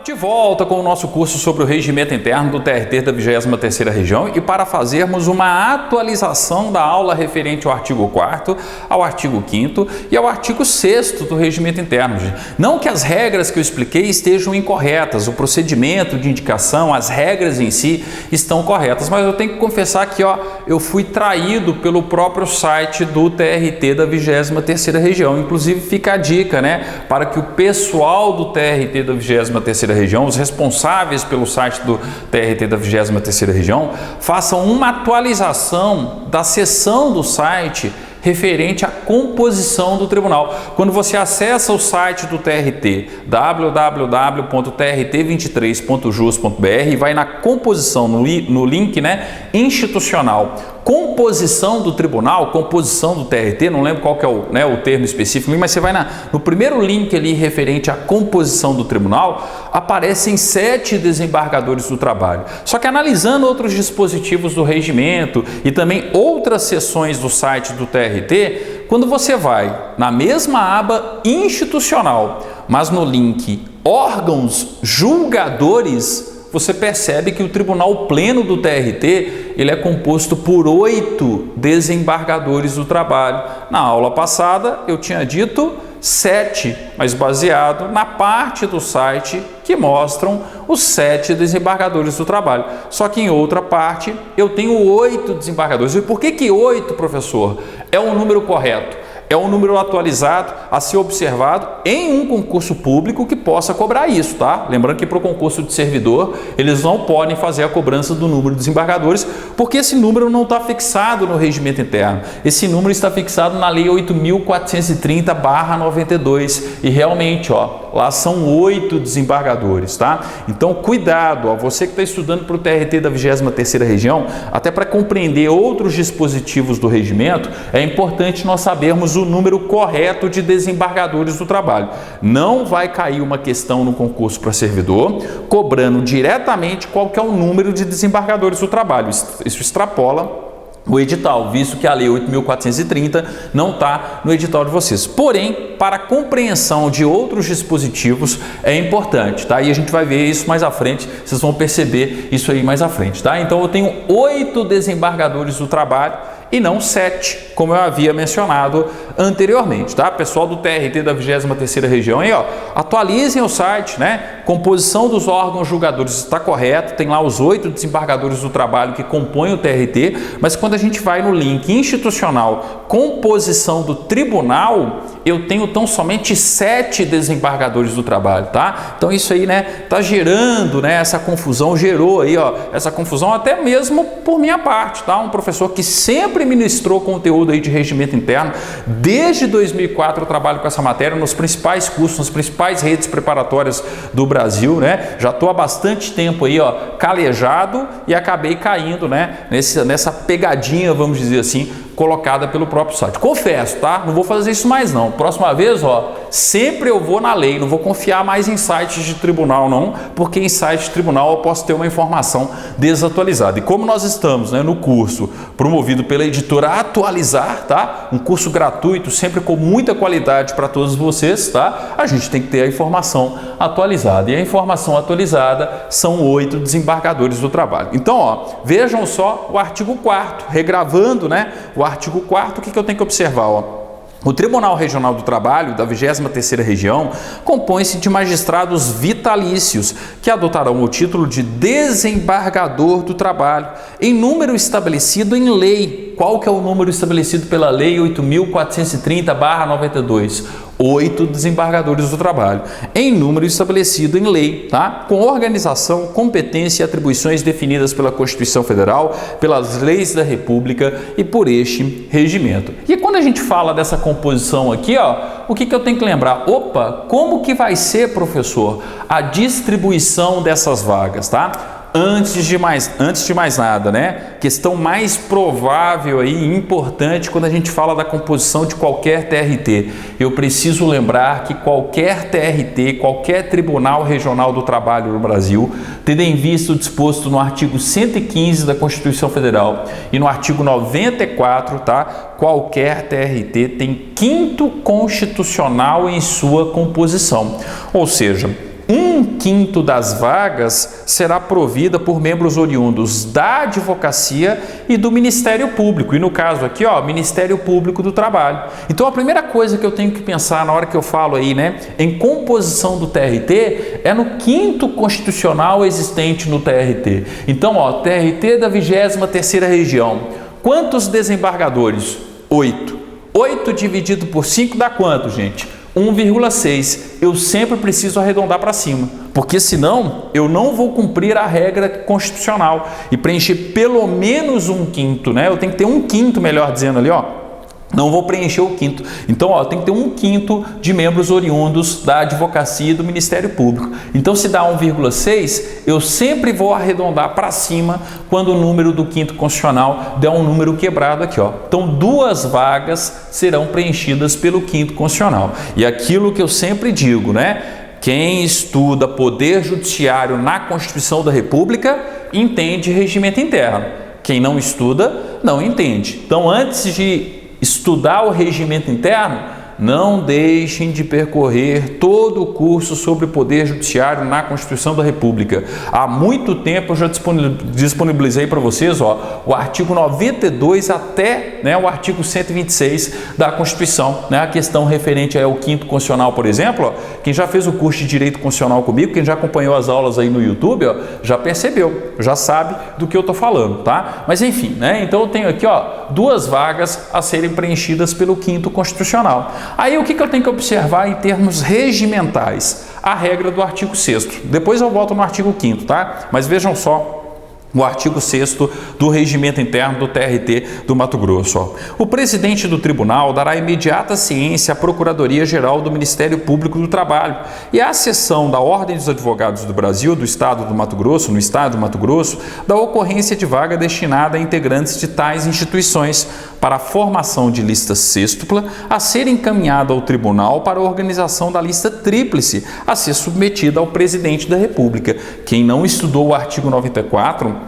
De volta com o nosso curso sobre o regimento interno do TRT da 23ª Região e para fazermos uma atualização da aula referente ao artigo 4º, ao artigo 5º e ao artigo 6º do regimento interno. Não que as regras que eu expliquei estejam incorretas, o procedimento de indicação, as regras em si estão corretas, mas eu tenho que confessar que eu fui traído pelo próprio site do TRT da 23ª Região. Inclusive fica a dica, para que o pessoal do TRT da 23ª Região, os responsáveis pelo site do TRT da 23ª Região, façam uma atualização da seção do site referente à composição do tribunal. Quando você acessa o site do TRT, www.trt23.jus.br, e vai na composição, no link institucional, composição do tribunal, composição do TRT, não lembro qual que é o termo específico, mas você vai no primeiro link ali referente à composição do tribunal, aparecem 7 desembargadores do trabalho. Só que analisando outros dispositivos do regimento e também outras seções do site do TRT, quando você vai na mesma aba institucional, mas no link órgãos julgadores, você percebe que o Tribunal Pleno do TRT ele é composto por 8 desembargadores do trabalho. Na aula passada eu tinha dito 7, mas baseado na parte do site que mostram os 7 desembargadores do trabalho. Só que em outra parte eu tenho 8 desembargadores. E por que 8, professor? É um número correto. É um número atualizado a ser observado em um concurso público que possa cobrar isso, tá? Lembrando que para o concurso de servidor, eles não podem fazer a cobrança do número de desembargadores, porque esse número não está fixado no regimento interno. Esse número está fixado na Lei 8.430/92 e realmente, lá são 8 desembargadores, tá? Então, cuidado, você que está estudando para o TRT da 23ª Região, até para compreender outros dispositivos do regimento, é importante nós sabermos o número correto de desembargadores do trabalho. Não vai cair uma questão no concurso para servidor cobrando diretamente qual que é o número de desembargadores do trabalho. Isso extrapola o edital, visto que a Lei 8.430 não está no edital de vocês. Porém, para a compreensão de outros dispositivos é importante, tá? E a gente vai ver isso mais à frente, vocês vão perceber isso aí mais à frente, tá? Então eu tenho 8 desembargadores do trabalho e não 7, como eu havia mencionado anteriormente, tá? Pessoal do TRT da 23ª Região aí, atualizem o site, Composição dos órgãos julgadores está correto, tem lá os 8 desembargadores do trabalho que compõem o TRT, mas quando a gente vai no link institucional, composição do tribunal, eu tenho tão somente 7 desembargadores do trabalho, tá? Então isso aí, tá gerando, essa confusão, gerou aí, essa confusão até mesmo por minha parte, tá? Um professor que sempre ministrou conteúdo aí de regimento interno, desde 2004 eu trabalho com essa matéria nos principais cursos, nas principais redes preparatórias do Brasil, Já estou há bastante tempo aí, calejado e acabei caindo, nessa pegadinha, vamos dizer assim, colocada pelo próprio site. Confesso, tá? Não vou fazer isso mais não. Próxima vez, sempre eu vou na lei, não vou confiar mais em sites de tribunal não, porque em site de tribunal eu posso ter uma informação desatualizada. E como nós estamos, no curso promovido pela editora Atualizar, tá? Um curso gratuito, sempre com muita qualidade para todos vocês, tá? A gente tem que ter a informação atualizada. E a informação atualizada são 8 desembargadores do trabalho. Então, vejam só o artigo 4º, regravando, o artigo 4º, o que eu tenho que observar, O Tribunal Regional do Trabalho da 23ª Região compõe-se de magistrados vitalícios que adotarão o título de desembargador do trabalho em número estabelecido em lei. Qual que é o número estabelecido pela Lei 8.430/92? 8 desembargadores do trabalho, em número estabelecido em lei, tá? Com organização, competência e atribuições definidas pela Constituição Federal, pelas leis da República e por este regimento. E quando a gente fala dessa composição aqui, o que eu tenho que lembrar? Como que vai ser, professor, a distribuição dessas vagas, tá? antes de mais nada, né? Questão mais provável aí, importante quando a gente fala da composição de qualquer TRT. Eu preciso lembrar que qualquer TRT, qualquer Tribunal Regional do Trabalho no Brasil, tendo em vista o disposto no artigo 115 da Constituição Federal e no artigo 94, tá? Qualquer TRT tem quinto constitucional em sua composição. Ou seja, 1/5 das vagas será provida por membros oriundos da advocacia e do Ministério Público. E no caso aqui, ó, Ministério Público do Trabalho. Então a primeira coisa que eu tenho que pensar na hora que eu falo aí, né, em composição do TRT, é no quinto constitucional existente no TRT. Então, ó, TRT da 23ª Região. Quantos desembargadores? 8. 8 dividido por 5 dá quanto, gente? 1,6. Eu sempre preciso arredondar para cima, porque senão eu não vou cumprir a regra constitucional e preencher pelo menos 1/5, né? Eu tenho que ter 1/5, melhor dizendo ali, ó. Não vou preencher o quinto. Então, ó, tem que ter 1/5 de membros oriundos da advocacia e do Ministério Público. Então, se dá 1,6, eu sempre vou arredondar para cima quando o número do quinto constitucional der um número quebrado aqui, ó. Então, 2 vagas serão preenchidas pelo quinto constitucional. E aquilo que eu sempre digo, né? Quem estuda Poder Judiciário na Constituição da República entende regimento interno. Quem não estuda, não entende. Então, antes de estudar o regimento interno, não deixem de percorrer todo o curso sobre Poder Judiciário na Constituição da República. Há muito tempo eu já disponibilizei para vocês, ó, o artigo 92 até, né, o artigo 126 da Constituição, né, a questão referente ao quinto constitucional, por exemplo, ó, quem já fez o curso de Direito Constitucional comigo, quem já acompanhou as aulas aí no YouTube, ó, já percebeu, já sabe do que eu estou falando, tá? Mas enfim, né, então eu tenho aqui, ó, 2 vagas a serem preenchidas pelo quinto constitucional. Aí o que eu tenho que observar em termos regimentais? A regra do artigo 6º. Depois eu volto no artigo 5º, tá? Mas vejam só o artigo 6º do Regimento Interno do TRT do Mato Grosso. Ó. O presidente do tribunal dará imediata ciência à Procuradoria-Geral do Ministério Público do Trabalho e à seção da Ordem dos Advogados do Brasil, do Estado do Mato Grosso, no Estado do Mato Grosso, da ocorrência de vaga destinada a integrantes de tais instituições para a formação de lista sêxtupla a ser encaminhada ao tribunal para a organização da lista tríplice a ser submetida ao presidente da República. Quem não estudou o artigo 94,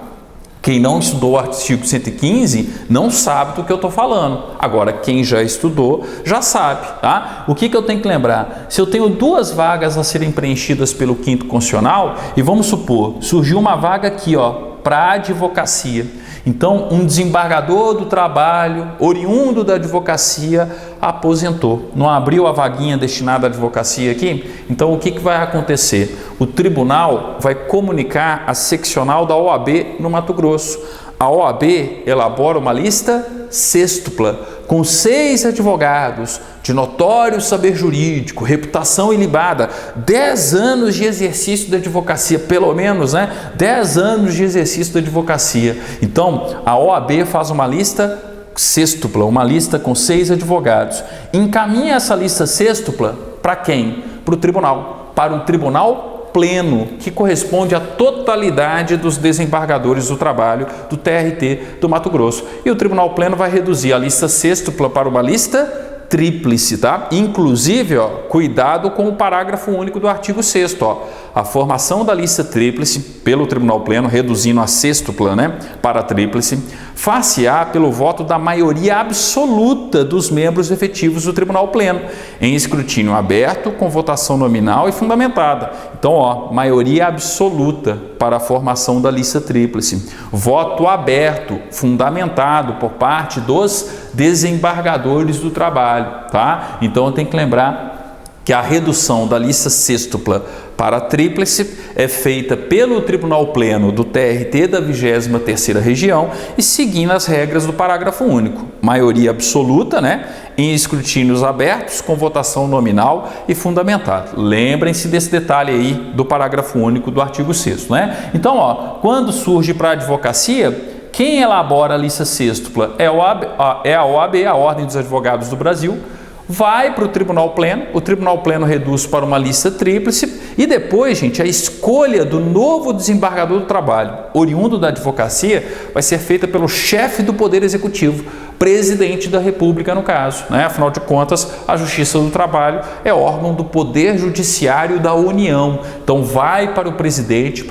quem não estudou o artigo 115 não sabe do que eu estou falando. Agora, quem já estudou já sabe, tá? O que eu tenho que lembrar? Se eu tenho 2 vagas a serem preenchidas pelo quinto constitucional, e vamos supor, surgiu uma vaga aqui, ó, para advocacia. Então, um desembargador do trabalho, oriundo da advocacia, aposentou. Não abriu a vaguinha destinada à advocacia aqui? Então, o que vai acontecer? O tribunal vai comunicar a seccional da OAB no Mato Grosso. A OAB elabora uma lista sêxtupla, com 6 advogados de notório saber jurídico, reputação ilibada, 10 anos de exercício da advocacia, pelo menos, né? 10 anos de exercício da advocacia. Então, a OAB faz uma lista sêxtupla, uma lista com 6 advogados. Encaminha essa lista sêxtupla para quem? Para o tribunal, para o tribunal pleno, que corresponde à totalidade dos desembargadores do trabalho do TRT do Mato Grosso. E o Tribunal Pleno vai reduzir a lista sêxtupla para uma lista tríplice, tá? Inclusive, ó, cuidado com o parágrafo único do artigo 6º, ó. A formação da lista tríplice pelo Tribunal Pleno, reduzindo a sêxtupla, né, para a tríplice, far-se-á pelo voto da maioria absoluta dos membros efetivos do Tribunal Pleno, em escrutínio aberto, com votação nominal e fundamentada. Então, ó, maioria absoluta para a formação da lista tríplice. Voto aberto, fundamentado por parte dos desembargadores do trabalho, tá? Então, eu tenho que lembrar que a redução da lista sêxtupla para a tríplice é feita pelo Tribunal Pleno do TRT da 23ª Região e seguindo as regras do parágrafo único. Maioria absoluta, né? Em escrutínios abertos, com votação nominal e fundamentada. Lembrem-se desse detalhe aí do parágrafo único do artigo 6º, né? Então, ó, quando surge para a advocacia, quem elabora a lista sêxtupla é a OAB, a Ordem dos Advogados do Brasil, vai para o Tribunal Pleno, o Tribunal Pleno reduz para uma lista tríplice e depois, gente, a escolha do novo desembargador do trabalho, oriundo da advocacia, vai ser feita pelo chefe do Poder Executivo, presidente da República no caso, né? Afinal de contas, a Justiça do Trabalho é órgão do Poder Judiciário da União. Então vai para o presidente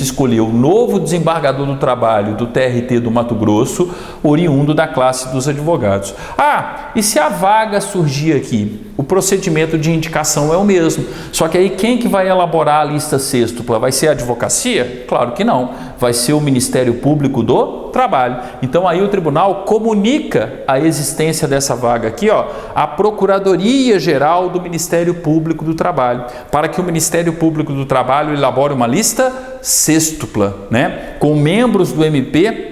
escolher o novo desembargador do trabalho do TRT do Mato Grosso, oriundo da classe dos advogados. Ah, e se a vaga surgir aqui? O procedimento de indicação é o mesmo, só que aí quem que vai elaborar a lista sêxtupla? Vai ser a advocacia? Claro que não, vai ser o Ministério Público do Trabalho. Então aí o tribunal comunica a existência dessa vaga aqui, ó, à Procuradoria-Geral do Ministério Público do Trabalho, para que o Ministério Público do Trabalho elabore uma lista sêxtupla, né, com membros do MP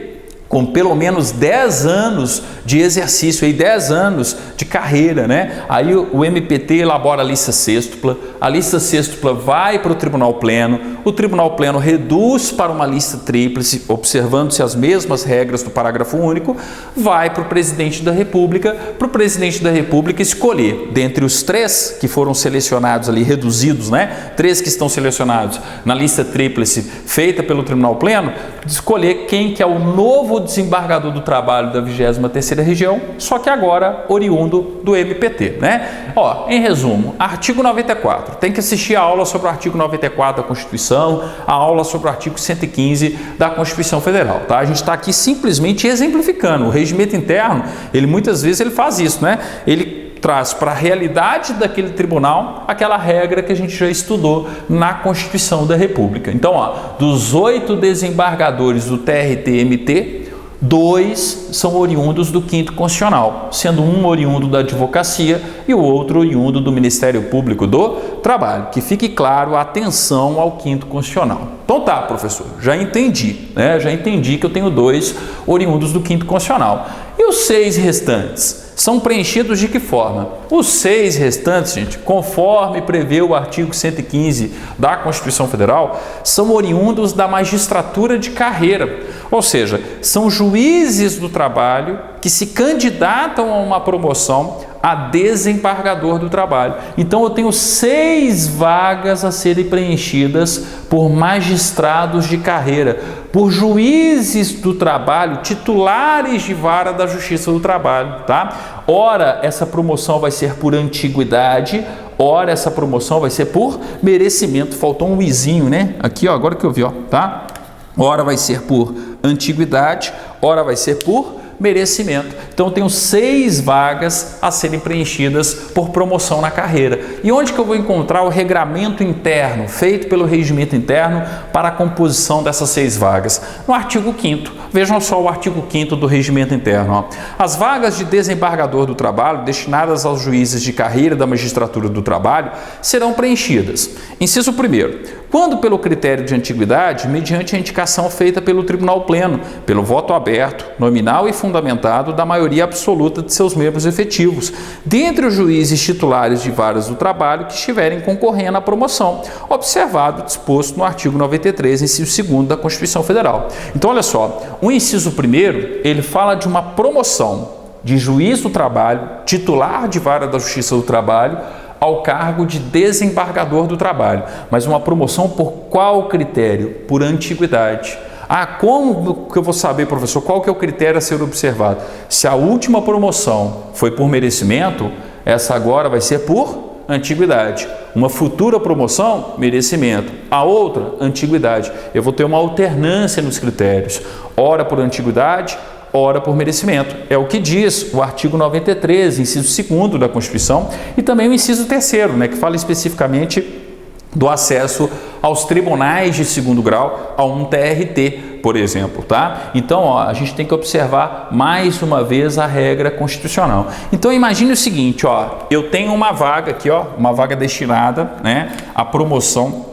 com pelo menos 10 anos de exercício, aí 10 anos de carreira, né? Aí o MPT elabora a lista sêxtupla vai para o Tribunal Pleno, o Tribunal Pleno reduz para uma lista tríplice, observando-se as mesmas regras do parágrafo único, vai para o Presidente da República, para o Presidente da República escolher, dentre os 3 que foram selecionados ali, reduzidos, né? 3 que estão selecionados na lista tríplice feita pelo Tribunal Pleno, escolher quem que é o novo desembargador do trabalho da 23ª região, só que agora oriundo do MPT, né? Ó, em resumo, artigo 94, tem que assistir a aula sobre o artigo 94 da Constituição, a aula sobre o artigo 115 da Constituição Federal, tá? A gente está aqui simplesmente exemplificando. O regimento interno, ele muitas vezes ele faz isso, né? Ele traz para a realidade daquele tribunal aquela regra que a gente já estudou na Constituição da República. Então, ó, dos 8 desembargadores do TRT-MT, 2 são oriundos do 5º Constitucional, sendo um oriundo da advocacia e o outro oriundo do Ministério Público do Trabalho. Que fique claro a atenção ao 5º Constitucional. Então tá, professor, já entendi, né? Já entendi que eu tenho 2 oriundos do 5º Constitucional. E os 6 restantes? São preenchidos de que forma? Os 6 restantes, gente, conforme prevê o artigo 115 da Constituição Federal, são oriundos da magistratura de carreira, ou seja, são juízes do trabalho que se candidatam a uma promoção a desembargador do trabalho. Então eu tenho 6 vagas a serem preenchidas por magistrados de carreira, por juízes do trabalho, titulares de vara da Justiça do Trabalho, tá? Ora, essa promoção vai ser por antiguidade, ora essa promoção vai ser por merecimento. Faltou um izinho, né? Aqui, ó, agora que eu vi, ó, tá? Ora vai ser por antiguidade, ora vai ser por merecimento. Então eu tenho 6 vagas a serem preenchidas por promoção na carreira. E onde que eu vou encontrar o regramento interno feito pelo regimento interno para a composição dessas 6 vagas? No artigo 5º. Vejam só o artigo 5º do regimento interno. Ó. As vagas de desembargador do trabalho destinadas aos juízes de carreira da magistratura do trabalho serão preenchidas. Inciso 1º. Quando pelo critério de antiguidade, mediante a indicação feita pelo Tribunal Pleno, pelo voto aberto, nominal e fundamentado da maioria absoluta de seus membros efetivos, dentre os juízes titulares de varas do trabalho que estiverem concorrendo à promoção, observado o disposto no artigo 93, inciso 2º da Constituição Federal. Então, olha só, o inciso 1º, ele fala de uma promoção de juiz do trabalho, titular de vara da Justiça do Trabalho, ao cargo de desembargador do trabalho. Mas uma promoção por qual critério? Por antiguidade. Ah, como que eu vou saber, professor, qual que é o critério a ser observado? Se a última promoção foi por merecimento, essa agora vai ser por antiguidade. Uma futura promoção, merecimento. A outra, antiguidade. Eu vou ter uma alternância nos critérios. Ora por antiguidade, ora por merecimento. É o que diz o artigo 93, inciso 2º da Constituição, e também o inciso 3º, né, que fala especificamente do acesso aos tribunais de 2º grau a um TRT, por exemplo, tá? Então, ó, a gente tem que observar mais uma vez a regra constitucional. Então, imagine o seguinte, ó, eu tenho uma vaga aqui, ó, uma vaga destinada, né, à promoção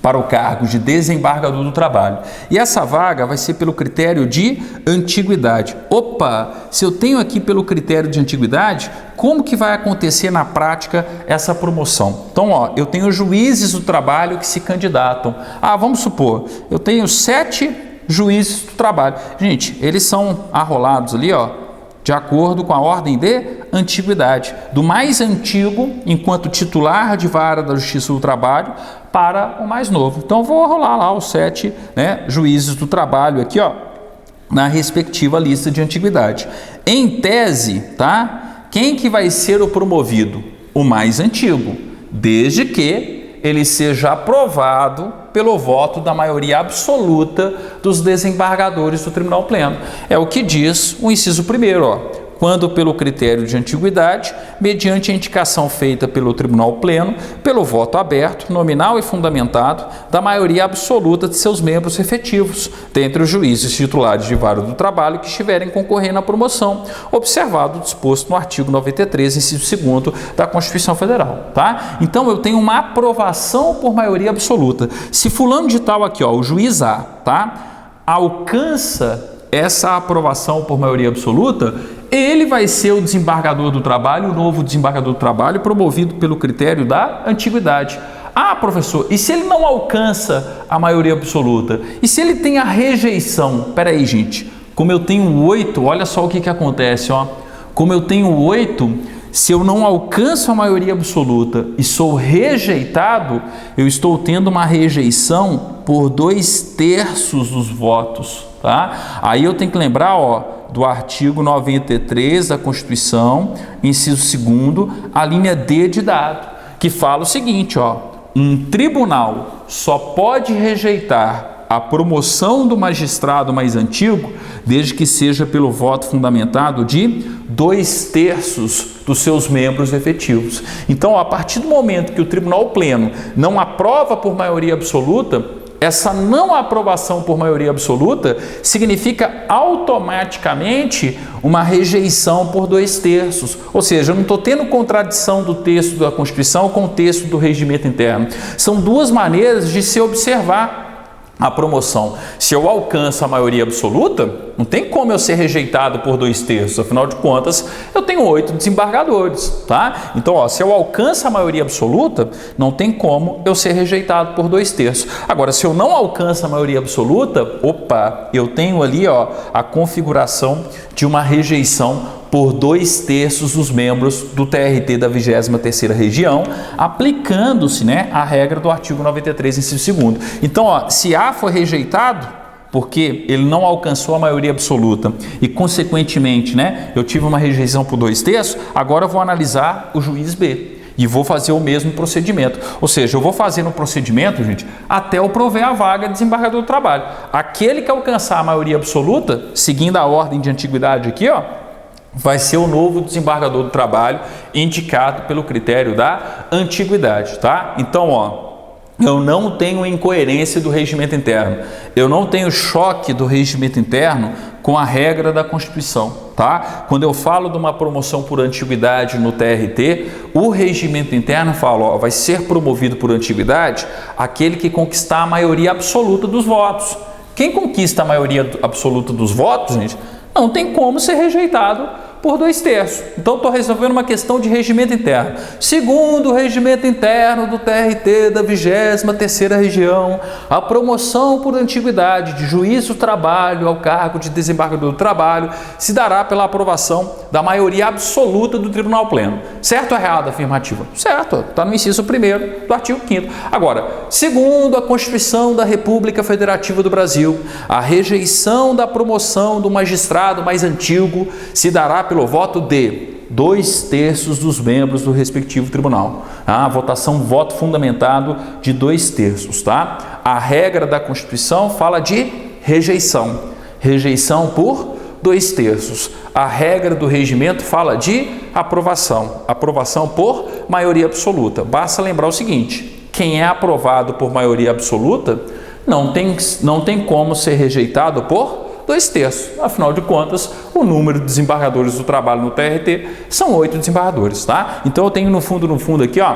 para o cargo de desembargador do trabalho. E essa vaga vai ser pelo critério de antiguidade. Opa, se eu tenho aqui pelo critério de antiguidade, como que vai acontecer na prática essa promoção? Então, ó, eu tenho juízes do trabalho que se candidatam. Ah, vamos supor, eu tenho 7 juízes do trabalho. Gente, eles são arrolados ali, ó, de acordo com a ordem de antiguidade, do mais antigo, enquanto titular de vara da Justiça do Trabalho, para o mais novo. Então, vou rolar lá os 7, né, juízes do trabalho aqui, ó, na respectiva lista de antiguidade. Em tese, tá? Quem que vai ser o promovido? O mais antigo, desde que ele seja aprovado pelo voto da maioria absoluta dos desembargadores do Tribunal Pleno. É o que diz o inciso 1º, ó. Quando pelo critério de antiguidade, mediante a indicação feita pelo Tribunal Pleno, pelo voto aberto, nominal e fundamentado, da maioria absoluta de seus membros efetivos, dentre os juízes titulares de vara do trabalho que estiverem concorrendo à promoção, observado o disposto no artigo 93, inciso 2º da Constituição Federal, tá? Então, eu tenho uma aprovação por maioria absoluta. Se fulano de tal aqui, ó, o juiz A, tá, alcança essa aprovação por maioria absoluta, ele vai ser o desembargador do trabalho, o novo desembargador do trabalho, promovido pelo critério da antiguidade. Ah, professor, e se ele não alcança a maioria absoluta? E se ele tem a rejeição? Peraí, gente, como eu tenho 8, olha só o que acontece, ó. Como eu tenho 8, se eu não alcanço a maioria absoluta e sou rejeitado, eu estou tendo uma rejeição por 2/3 dos votos, tá? Aí eu tenho que lembrar, ó, do artigo 93 da Constituição, inciso 2º, a linha D de dado, que fala o seguinte, ó, um tribunal só pode rejeitar a promoção do magistrado mais antigo, desde que seja pelo voto fundamentado de 2/3 dos seus membros efetivos. Então, a partir do momento que o Tribunal Pleno não aprova por maioria absoluta, essa não aprovação por maioria absoluta significa automaticamente uma rejeição por 2/3. Ou seja, eu não estou tendo contradição do texto da Constituição com o texto do regimento interno. São duas maneiras de se observar a promoção. Se eu alcanço a maioria absoluta, não tem como eu ser rejeitado por 2/3, afinal de contas, eu tenho 8 desembargadores, tá? Então, ó, se eu alcanço a maioria absoluta, não tem como eu ser rejeitado por 2/3. Agora, se eu não alcanço a maioria absoluta, opa, eu tenho ali, ó, a configuração de uma rejeição por 2/3 dos membros do TRT da 23ª Região, aplicando-se, né, a regra do artigo 93, inciso 2º. Então, ó, se A foi rejeitado, porque ele não alcançou a maioria absoluta e, consequentemente, né, eu tive uma rejeição por 2/3, agora eu vou analisar o juiz B e vou fazer o mesmo procedimento. Ou seja, eu vou fazer no procedimento, gente, até eu prover a vaga de desembargador do trabalho. Aquele que alcançar a maioria absoluta, seguindo a ordem de antiguidade aqui, ó, vai ser o novo desembargador do trabalho indicado pelo critério da antiguidade, tá? Então, ó, eu não tenho incoerência do regimento interno, eu não tenho choque do regimento interno com a regra da Constituição, tá? Quando eu falo de uma promoção por antiguidade no TRT, o regimento interno fala, ó, vai ser promovido por antiguidade aquele que conquistar a maioria absoluta dos votos. Quem conquista a maioria absoluta dos votos, gente, não tem como ser rejeitado por 2/3. Então, estou resolvendo uma questão de regimento interno. Segundo o regimento interno do TRT da 23ª Região, a promoção por antiguidade de juiz do trabalho ao cargo de desembargador do trabalho se dará pela aprovação da maioria absoluta do Tribunal Pleno. Certo ou errado a afirmativa? Certo, está no inciso 1º do artigo 5º. Agora, segundo a Constituição da República Federativa do Brasil, a rejeição da promoção do magistrado mais antigo se dará pelo voto de 2/3 dos membros do respectivo tribunal. A votação, voto fundamentado de 2/3, tá? A regra da Constituição fala de rejeição. Rejeição por 2/3. A regra do regimento fala de aprovação. Aprovação por maioria absoluta. Basta lembrar o seguinte, quem é aprovado por maioria absoluta não tem como ser rejeitado por 2/3. Afinal de contas, o número de desembargadores do trabalho no TRT são 8 desembargadores, tá? Então eu tenho no fundo aqui, ó,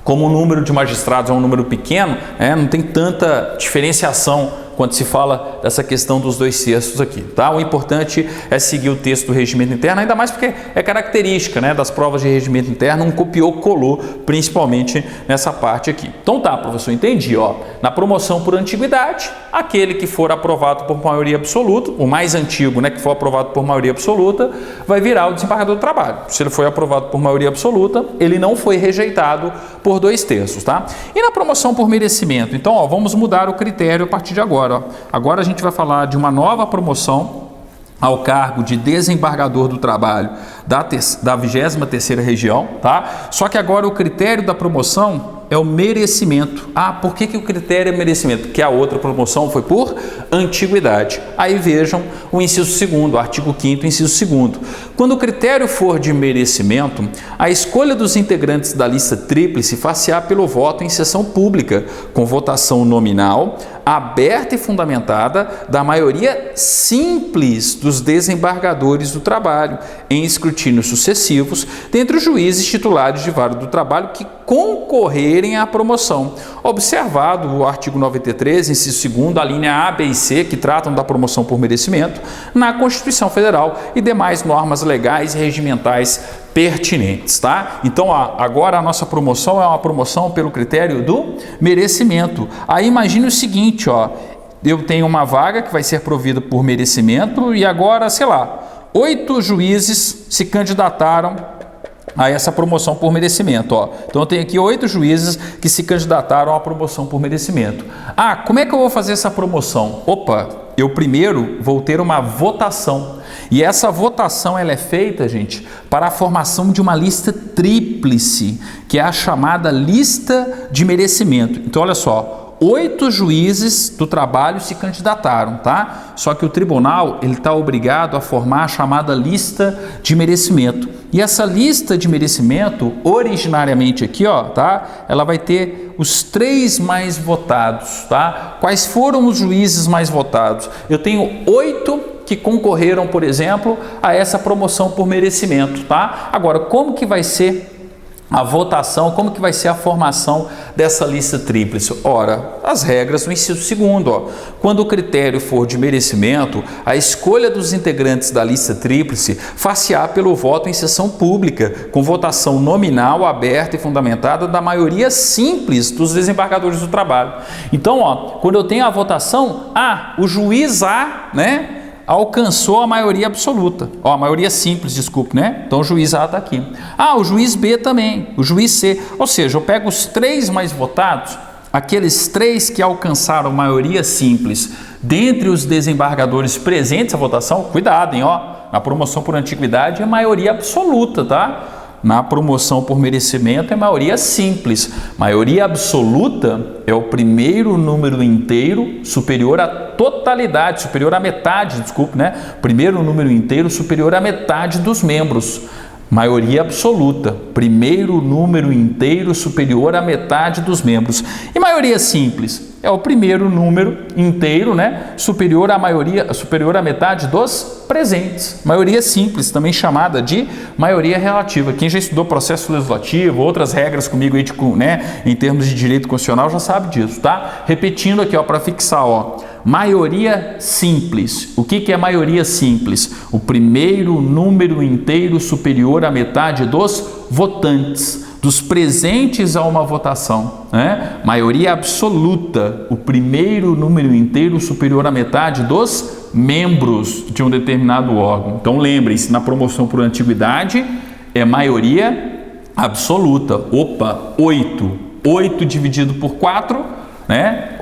como o número de magistrados é um número pequeno, não tem tanta diferenciação quando se fala dessa questão dos 2/3 aqui, tá? O importante é seguir o texto do regimento interno, ainda mais porque é característica, né, das provas de regimento interno, um copiou, colou, principalmente nessa parte aqui. Então tá, professor, entendi, ó. Na promoção por antiguidade, aquele que for aprovado por maioria absoluta, o mais antigo, né, que for aprovado por maioria absoluta, vai virar o desembargador do trabalho. Se ele foi aprovado por maioria absoluta, ele não foi rejeitado por 2/3, tá? E na promoção por merecimento? Então, ó, vamos mudar o critério a partir de agora, ó. Agora a gente vai falar de uma nova promoção ao cargo de desembargador do trabalho da 23ª região, tá? Só que agora o critério da promoção é o merecimento. Ah, por que o critério é merecimento? Porque a outra promoção foi por antiguidade. Aí vejam o inciso 2º, artigo 5º, inciso 2º. Quando o critério for de merecimento, a escolha dos integrantes da lista tríplice far-se-á pelo voto em sessão pública, com votação nominal, aberta e fundamentada da maioria simples dos desembargadores do trabalho, em escrutínios sucessivos, dentre os juízes titulares de vara do trabalho que concorrerem à promoção. Observado o artigo 93, inciso 2º, a linha A, B e C, que tratam da promoção por merecimento, na Constituição Federal e demais normas legais e regimentais pertinentes, tá? Então, ó, agora a nossa promoção é uma promoção pelo critério do merecimento. Aí imagine o seguinte, ó, eu tenho uma vaga que vai ser provida por merecimento e agora, sei lá, 8 juízes se candidataram a essa promoção por merecimento, ó. Então eu tenho aqui 8 juízes que se candidataram à promoção por merecimento. Ah, como é que eu vou fazer essa promoção? Opa, eu primeiro vou ter uma votação. E essa votação ela é feita, gente, para a formação de uma lista tríplice, que é a chamada lista de merecimento. Então olha só, 8 juízes do trabalho se candidataram, tá? Só que o tribunal ele está obrigado a formar a chamada lista de merecimento. E essa lista de merecimento, originariamente aqui, ó, tá? Ela vai ter os 3 mais votados, tá? Quais foram os juízes mais votados? Eu tenho 8 que concorreram, por exemplo, a essa promoção por merecimento, tá? Agora, como que vai ser a votação, como que vai ser a formação dessa lista tríplice? Ora, as regras do inciso 2º, ó. Quando o critério for de merecimento, a escolha dos integrantes da lista tríplice far-se-á pelo voto em sessão pública, com votação nominal, aberta e fundamentada da maioria simples dos desembargadores do trabalho. Então, ó, quando eu tenho a votação, o juiz A, né, alcançou a maioria absoluta, a maioria simples, desculpe, né? Então o juiz A está aqui. O juiz B também, o juiz C. Ou seja, eu pego os 3 mais votados, aqueles 3 que alcançaram maioria simples, dentre os desembargadores presentes à votação, cuidado, hein, ó, na promoção por antiguidade é maioria absoluta, tá? Na promoção por merecimento é maioria simples. Maioria absoluta é o primeiro número inteiro superior à totalidade, superior à metade, desculpe, né? Primeiro número inteiro superior à metade dos membros. Maioria absoluta, primeiro número inteiro superior à metade dos membros. E maioria simples é o primeiro número inteiro, né, superior à metade dos presentes. Maioria simples, também chamada de maioria relativa. Quem já estudou processo legislativo, outras regras comigo aí em termos de direito constitucional já sabe disso, tá? Repetindo aqui, ó, para fixar, ó. Maioria simples. O que é maioria simples? O primeiro número inteiro superior à metade dos votantes, dos presentes a uma votação, né? Maioria absoluta, o primeiro número inteiro superior à metade dos membros de um determinado órgão. Então lembrem-se, na promoção por antiguidade é maioria absoluta. Opa, 8 dividido por 4, né?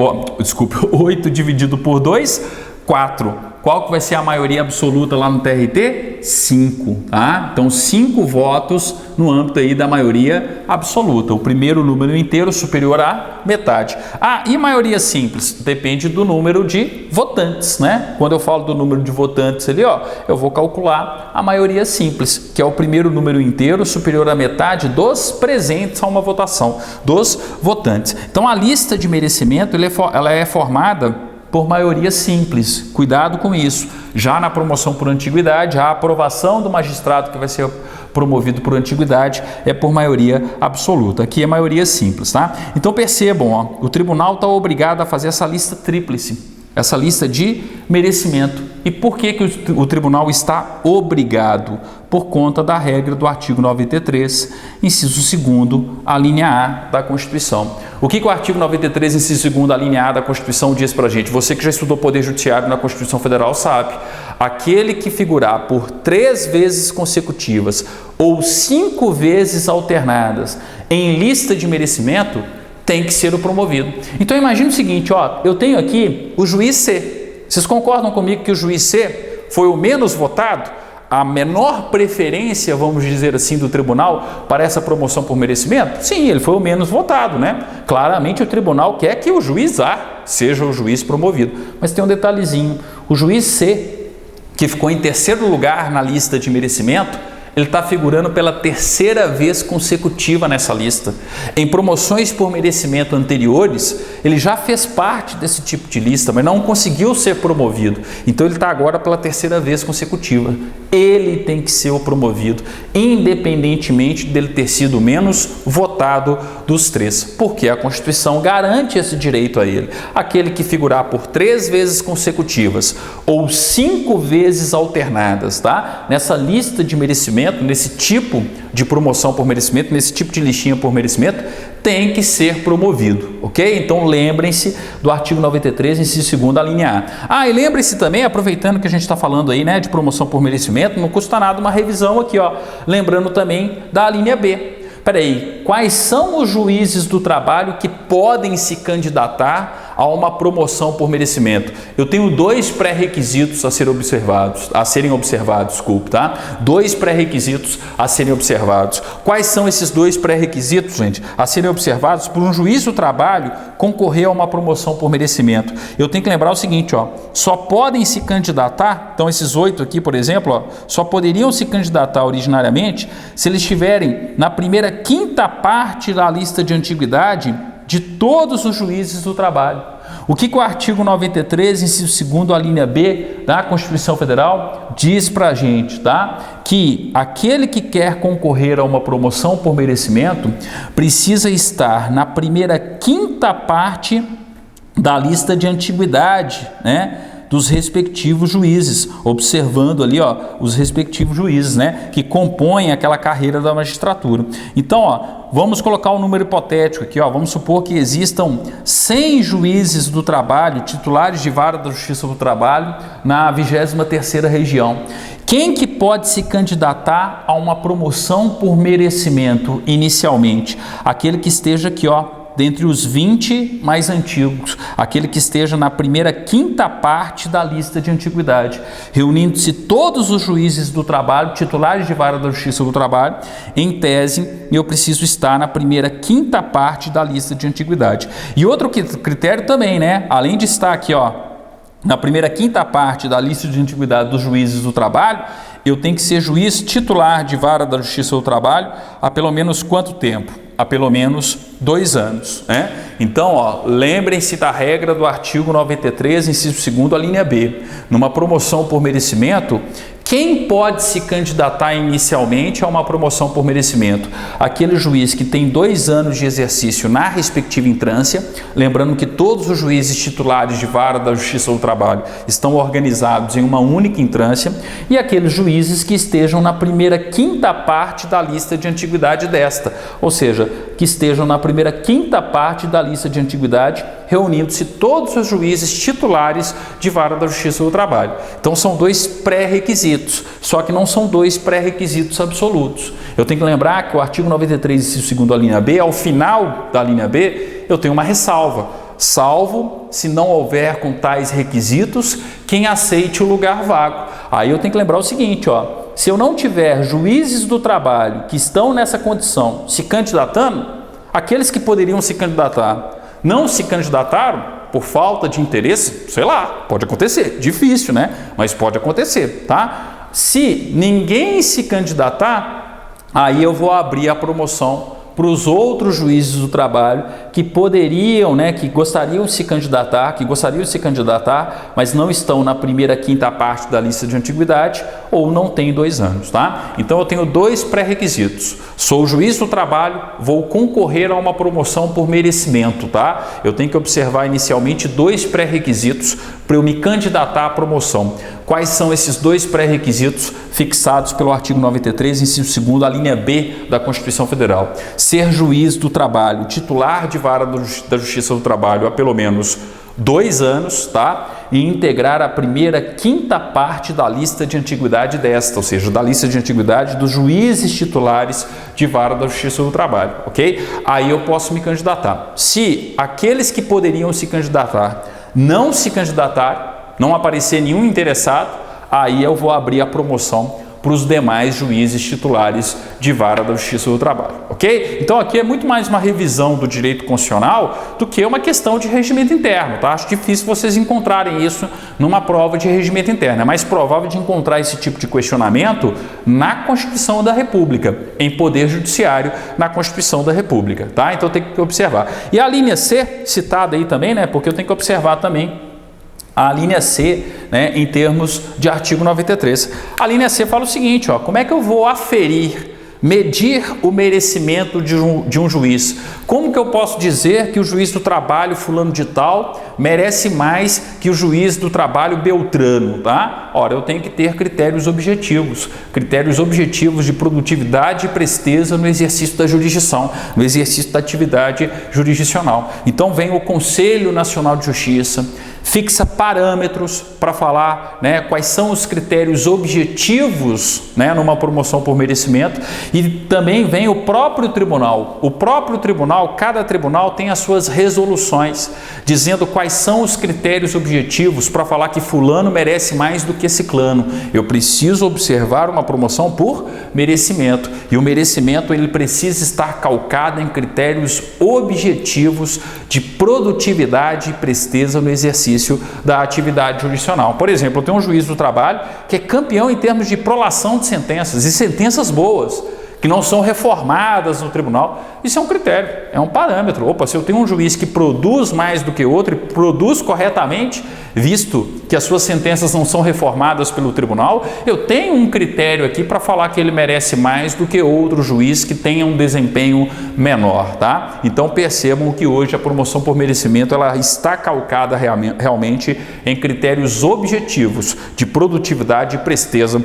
8 dividido por 2, 4. Qual que vai ser a maioria absoluta lá no TRT? 5, tá? Então 5 votos no âmbito aí da maioria absoluta, o primeiro número inteiro superior à metade. E maioria simples? Depende do número de votantes, né? Quando eu falo do número de votantes ali, ó, eu vou calcular a maioria simples, que é o primeiro número inteiro superior à metade dos presentes a uma votação, dos votantes. Então a lista de merecimento ela é formada por maioria simples. Cuidado com isso. Já na promoção por antiguidade, a aprovação do magistrado que vai ser promovido por antiguidade é por maioria absoluta. Aqui é maioria simples, tá? Então percebam, ó, o tribunal está obrigado a fazer essa lista tríplice. essa lista de merecimento. E por que o tribunal está obrigado? Por conta da regra do artigo 93, inciso 2º, a linha A da Constituição. O que o artigo 93, inciso 2º, a linha A da Constituição diz para a gente? Você que já estudou Poder Judiciário na Constituição Federal sabe. Aquele que figurar por 3 vezes consecutivas ou 5 vezes alternadas em lista de merecimento tem que ser o promovido. Então imagine o seguinte, eu tenho aqui o juiz C. Vocês concordam comigo que o juiz C foi o menos votado? A menor preferência, vamos dizer assim, do tribunal para essa promoção por merecimento? Sim, ele foi o menos votado, né? Claramente o tribunal quer que o juiz A seja o juiz promovido. Mas tem um detalhezinho, o juiz C, que ficou em 3º lugar na lista de merecimento, ele está figurando pela 3ª vez consecutiva nessa lista. Em promoções por merecimento anteriores, ele já fez parte desse tipo de lista, mas não conseguiu ser promovido. Então ele está agora pela 3ª vez consecutiva. Ele tem que ser o promovido, independentemente dele ter sido menos votado dos 3, porque a Constituição garante esse direito a ele. Aquele que figurar por 3 vezes consecutivas ou 5 vezes alternadas, tá? Nessa lista de merecimento, nesse tipo de promoção por merecimento, nesse tipo de listinha por merecimento, tem que ser promovido, ok? Então lembrem-se do artigo 93, inciso 2º, a linha A. E lembrem-se também, aproveitando que a gente está falando aí, né, de promoção por merecimento, não custa nada uma revisão aqui, lembrando também da linha B. Peraí, quais são os juízes do trabalho que podem se candidatar a uma promoção por merecimento? Eu tenho 2 pré-requisitos a serem observados, tá? 2 pré-requisitos a serem observados. Quais são esses 2 pré-requisitos, gente, a serem observados por um juiz do trabalho concorrer a uma promoção por merecimento? Eu tenho que lembrar o seguinte, só podem se candidatar, então esses 8 aqui, por exemplo, só poderiam se candidatar originariamente se eles estiverem na primeira 5ª parte da lista de antiguidade de todos os juízes do trabalho. O que o artigo 93, inciso 2º, a linha B da Constituição Federal diz para a gente, tá? Que aquele que quer concorrer a uma promoção por merecimento precisa estar na primeira 5ª parte da lista de antiguidade, né, dos respectivos juízes, observando ali os respectivos juízes, né, que compõem aquela carreira da magistratura. Então, vamos colocar um número hipotético aqui, vamos supor que existam 100 juízes do trabalho, titulares de vara da Justiça do Trabalho, na 23ª região. Quem que pode se candidatar a uma promoção por merecimento inicialmente? Aquele que esteja aqui, dentre os 20 mais antigos, aquele que esteja na primeira 5ª parte da lista de antiguidade, reunindo-se todos os juízes do trabalho, titulares de vara da Justiça do Trabalho, em tese, eu preciso estar na primeira 5ª parte da lista de antiguidade. E outro critério também, né? Além de estar aqui, na primeira 5ª parte da lista de antiguidade dos juízes do trabalho, eu tenho que ser juiz titular de vara da Justiça do Trabalho há pelo menos quanto tempo? Há pelo menos 2 anos, né? Então, lembrem-se da regra do artigo 93, inciso 2º, a linha B. Numa promoção por merecimento, quem pode se candidatar inicialmente a uma promoção por merecimento? Aquele juiz que tem 2 anos de exercício na respectiva entrância, lembrando que todos os juízes titulares de vara da Justiça do Trabalho estão organizados em uma única entrância, e aqueles juízes que estejam na primeira 5ª parte da lista de antiguidade desta, ou seja, que estejam na primeira 5ª parte da lista de antiguidade, reunindo-se todos os juízes titulares de vara da Justiça do Trabalho. Então são 2 pré-requisitos, só que não são 2 pré-requisitos absolutos. Eu tenho que lembrar que o artigo 93, inciso 2º, a linha B, ao final da linha B, eu tenho uma ressalva. Salvo se não houver com tais requisitos quem aceite o lugar vago. Aí eu tenho que lembrar o seguinte, se eu não tiver juízes do trabalho que estão nessa condição se candidatando, aqueles que poderiam se candidatar não se candidataram por falta de interesse, sei lá, pode acontecer, difícil, né? Mas pode acontecer, tá? Se ninguém se candidatar, aí eu vou abrir a promoção para os outros juízes do trabalho que poderiam, né, que gostariam de se candidatar, mas não estão na primeira 5ª parte da lista de antiguidade ou não têm 2 anos, tá? Então eu tenho 2 pré-requisitos. Sou juiz do trabalho, vou concorrer a uma promoção por merecimento, tá? Eu tenho que observar inicialmente 2 pré-requisitos para eu me candidatar à promoção. Quais são esses dois pré-requisitos fixados pelo artigo 93, inciso 2º, a linha B da Constituição Federal? Ser juiz do trabalho, titular de vara da Justiça do Trabalho há pelo menos 2 anos, tá? E integrar a primeira quinta parte da lista de antiguidade desta, ou seja, da lista de antiguidade dos juízes titulares de vara da Justiça do Trabalho, ok? Aí eu posso me candidatar. Se aqueles que poderiam se candidatar não se candidatarem, não aparecer nenhum interessado, aí eu vou abrir a promoção para os demais juízes titulares de vara da Justiça do Trabalho, ok? Então aqui é muito mais uma revisão do direito constitucional do que uma questão de regimento interno, tá? Acho difícil vocês encontrarem isso numa prova de regimento interno. É mais provável de encontrar esse tipo de questionamento na Constituição da República, em Poder Judiciário na Constituição da República, tá? Então tem que observar. E a linha C, citada aí também, né? Porque eu tenho que observar também a linha C, né, em termos de artigo 93. A linha C fala o seguinte, ó, como é que eu vou aferir, medir o merecimento de um juiz? Como que eu posso dizer que o juiz do trabalho fulano de tal merece mais que o juiz do trabalho beltrano, tá? Ora, eu tenho que ter critérios objetivos de produtividade e presteza no exercício da jurisdição, no exercício da atividade jurisdicional. Então vem o Conselho Nacional de Justiça, fixa parâmetros para falar, né, quais são os critérios objetivos, né, numa promoção por merecimento, e também vem o próprio tribunal. Cada tribunal tem as suas resoluções, dizendo quais são os critérios objetivos para falar que fulano merece mais do que ciclano. Eu preciso observar uma promoção por merecimento, e o merecimento ele precisa estar calcado em critérios objetivos de produtividade e presteza no exercício da atividade jurisdicional. Por exemplo, eu tenho um juiz do trabalho que é campeão em termos de prolação de sentenças, e sentenças boas, que não são reformadas no tribunal. Isso é um critério, é um parâmetro. Opa, se eu tenho um juiz que produz mais do que outro e produz corretamente, visto que as suas sentenças não são reformadas pelo tribunal, eu tenho um critério aqui para falar que ele merece mais do que outro juiz que tenha um desempenho menor, tá? Então percebam que hoje a promoção por merecimento ela está calcada realmente em critérios objetivos de produtividade e presteza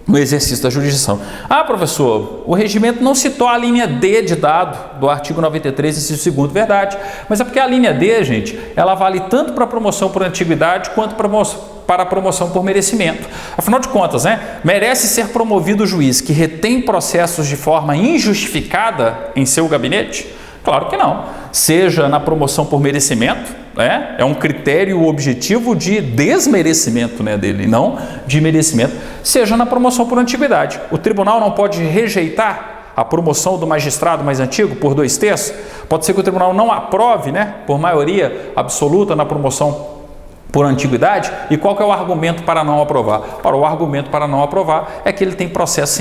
no exercício da jurisdição. Ah, professor, o regimento não citou a linha D de dado do artigo 93, inciso 2º, verdade. Mas é porque a linha D, gente, ela vale tanto para a promoção por antiguidade quanto para a promoção por merecimento. Afinal de contas, né, merece ser promovido o juiz que retém processos de forma injustificada em seu gabinete? Claro que não. Seja na promoção por merecimento, né, é um critério objetivo de desmerecimento, né, dele, não de merecimento, seja na promoção por antiguidade. O tribunal não pode rejeitar a promoção do magistrado mais antigo por 2/3? Pode ser que o tribunal não aprove, né, por maioria absoluta na promoção por antiguidade. E qual que é o argumento para não aprovar? Ora, o argumento para não aprovar é que ele tem processos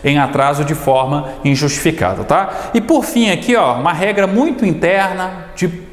em atraso de forma injustificada, tá? E por fim aqui, ó, uma regra muito interna de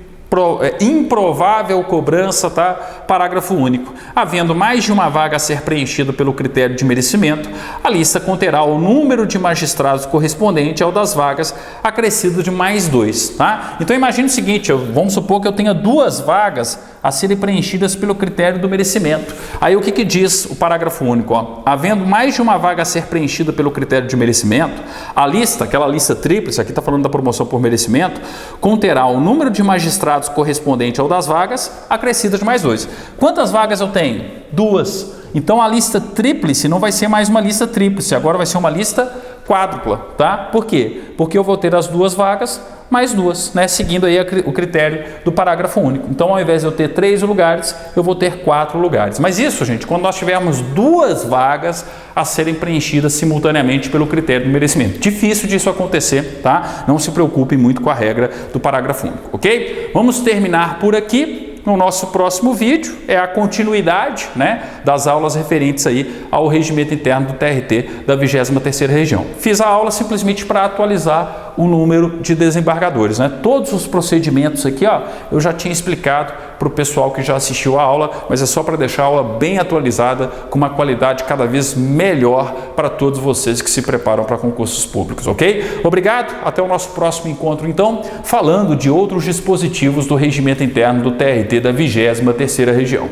improvável cobrança, tá? Parágrafo único. Havendo mais de uma vaga a ser preenchida pelo critério de merecimento, a lista conterá o número de magistrados correspondente ao das vagas acrescido de mais 2, tá? Então imagine o seguinte, vamos supor que eu tenha 2 vagas a serem preenchidas pelo critério do merecimento. Aí o que diz o parágrafo único? Ó? Havendo mais de uma vaga a ser preenchida pelo critério de merecimento, a lista, aquela lista tríplice, aqui está falando da promoção por merecimento, conterá o número de magistrados correspondente ao das vagas acrescidas de mais 2. Quantas vagas eu tenho? 2. Então a lista tríplice não vai ser mais uma lista tríplice, agora vai ser uma lista quádrupla, tá? Por quê? Porque eu vou ter as 2 vagas mais 2, né? Seguindo aí o critério do parágrafo único. Então, ao invés de eu ter 3 lugares, eu vou ter 4 lugares. Mas isso, gente, quando nós tivermos 2 vagas a serem preenchidas simultaneamente pelo critério do merecimento. Difícil disso acontecer, tá? Não se preocupe muito com a regra do parágrafo único, ok? Vamos terminar por aqui. No nosso próximo vídeo é a continuidade, né, das aulas referentes aí ao regimento interno do TRT da 23ª Região. Fiz a aula simplesmente para atualizar o número de desembargadores, né? Todos os procedimentos aqui, ó, eu já tinha explicado para o pessoal que já assistiu a aula, mas é só para deixar a aula bem atualizada, com uma qualidade cada vez melhor para todos vocês que se preparam para concursos públicos, ok? Obrigado, até o nosso próximo encontro, então, falando de outros dispositivos do regimento interno do TRT da 23ª Região.